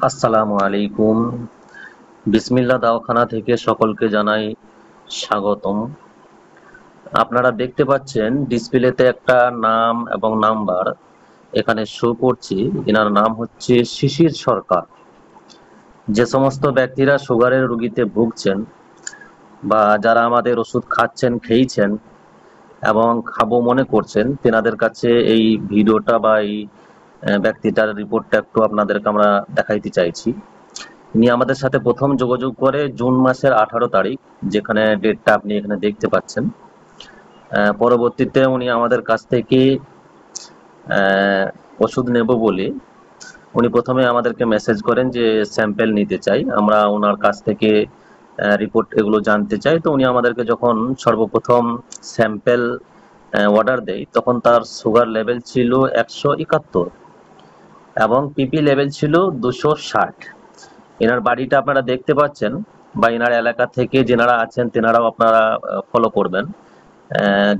আসসালামু আলাইকুম। বিসমিল্লাহ দাওখানা থেকে সকলকে জানাই স্বাগতম। আপনারা দেখতে পাচ্ছেন ডিসপ্লেতে একটা নাম এবং নাম্বার এখানে শো করছে। এনার নাম হচ্ছে শিশির সরকার। যে সমস্ত ব্যক্তিরা সুগারের রোগীতে ভুগছেন বা যারা আমাদের ওষুধ খাচ্ছেন, খেয়েছেন এবং খাবো মনে করছেন, তেনাদের কাছে এই ভিডিওটা বা এই ব্যক্তিটার রিপোর্টটা একটু আপনাদেরকে আমরা দেখাইতে চাইছি। ইনি আমাদের সাথে প্রথম যোগাযোগ করে জুন মাসের 18 তারিখ, যেখানে ডেটটা আপনি এখানে দেখতে পাচ্ছেন। পরবর্তীতে উনি আমাদের কাছ থেকে ওষুধ নেব বলে উনি প্রথমে আমাদেরকে মেসেজ করেন যে স্যাম্পেল নিতে চাই, আমরা ওনার কাছ থেকে রিপোর্ট এগুলো জানতে চাই। তো উনি আমাদেরকে যখন সর্বপ্রথম স্যাম্পেল অর্ডার দেয়, তখন তার সুগার লেভেল ছিল 171 এবং পিপি লেভেল ছিল 260। এনার বাড়িটা আপনারা দেখতে পাচ্ছেন, বা এনার এলাকা থেকে যেনারা আছেন তেনারাও আপনারা ফলো করবেন।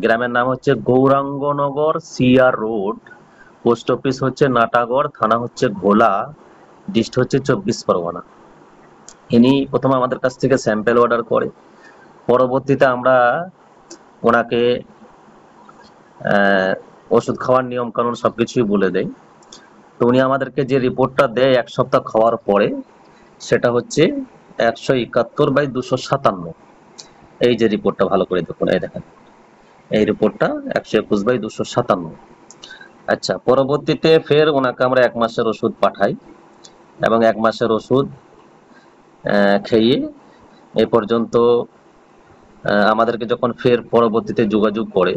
গ্রামের নাম হচ্ছে Gaurangnagar CR road, post office হচ্ছে নাটাগড়, থানা হচ্ছে ঘোলা, ডিস্ট্রিক্ট হচ্ছে 24 পরগনা। ইনি প্রথমে আমাদের কাছ থেকে স্যাম্পেল অর্ডার করে, পরবর্তীতে আমরা ওনাকে ওষুধ খাওয়ার নিয়ম কানুন সবকিছুই বলে দেয়। তো উনি আমাদেরকে যে রিপোর্টটা দেয় 1 সপ্তাহ খাওয়ার পরে, সেটা হচ্ছে 171/257। এই যে রিপোর্টটা ভালো করে দেখুন, এই দেখেন এই রিপোর্টটা 121/257। আচ্ছা, পরবর্তীতে ফের ওনাকে আমরা 1 মাসের ওষুধ পাঠাই এবং 1 মাসের ওষুধ খেয়ে এ পর্যন্ত আমাদেরকে যখন ফের পরবর্তীতে যোগাযোগ করে,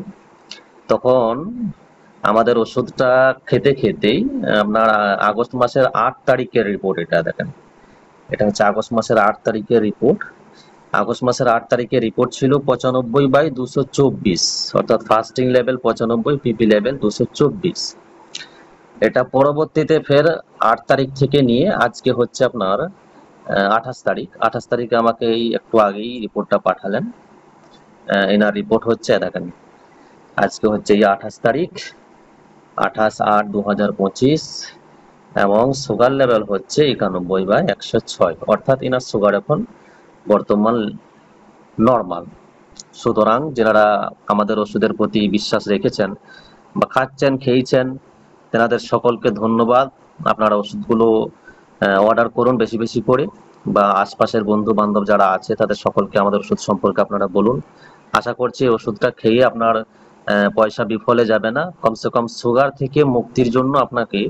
তখন আমাদের ওষুধটা খেতে খেতেই আপনার আগস্ট মাসের 8 তারিখের রিপোর্ট। এটা দেখেন, এটা হচ্ছে আগস্ট মাসের 8 তারিখের রিপোর্ট। আগস্ট মাসের 8 তারিখের রিপোর্ট ছিল 95/224, অর্থাৎ ফাস্টিং লেভেল 95, পিপি লেভেল 224। এটা পরবর্তীতে ফের 8 তারিখ থেকে নিয়ে আজকে হচ্ছে আপনার 28 তারিখ। 28 তারিখে আমাকে এই একটু আগেই রিপোর্টটা পাঠালেন। এনার রিপোর্ট হচ্ছে দেখেন, আজকে হচ্ছে এই 28 তারিখ, 28/8/2025, এবং সুগার লেভেল হচ্ছে 91/106, অর্থাৎ এনার সুগার এখন বর্তমান নরমাল। সুতরাং যারা আমাদের ওষুধের প্রতি বিশ্বাস রেখেছেন বা খাচ্ছেন, খেয়েছেন, তেনাদের সকলকে ধন্যবাদ। আপনারা ওষুধগুলো অর্ডার করুন বেশি বেশি করে, বা আশপাশের বন্ধু বান্ধব যারা আছে তাদের সকলকে আমাদের ওষুধ সম্পর্কে আপনারা বলুন। আশা করছি ওষুধটা খেয়ে আপনার পয়সা বিফলে যাবে না। কমসে কম সুগার থেকে মুক্তির জন্য আপনাকে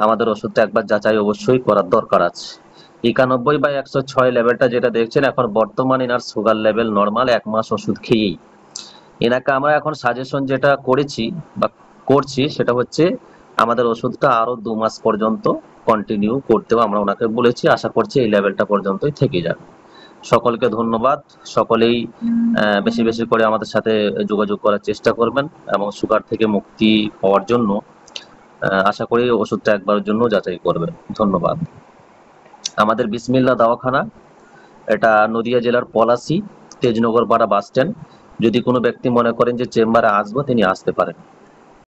আমাদের ওষুধটা একবার যাচাই অবশ্যই করার দরকার আছে। 91/106 লেভেলটা যেটা দেখছেন, এখন বর্তমান এনার সুগার লেভেল নরমাল 1 মাস ওষুধ খেয়েই। এনাকে আমরা এখন সাজেশন যেটা করেছি বা করছি, সেটা হচ্ছে আমাদের ওষুধটা আরো 2 মাস পর্যন্ত কন্টিনিউ করতেও আমরা ওনাকে বলেছি। আশা করছি এই লেভেলটা পর্যন্তই থেকে যাবে। সকলকে ধন্যবাদ। সকলেই বেশি বেশি করে আমাদের সাথে যোগাযোগ করার চেষ্টা করবেন এবং সুগার থেকে মুক্তি পাওয়ার জন্য আশা করি ওষুধটা একবারের জন্য যাচাই করবেন। ধন্যবাদ। আমাদের বিসমিল্লাহ দাওয়াখানা, এটা নদিয়া জেলার পলাশী তেজনগর পাড়া বাস স্ট্যান্ড। যদি কোনো ব্যক্তি মনে করেন যে চেম্বারে আসবো, তিনি আসতে পারেন।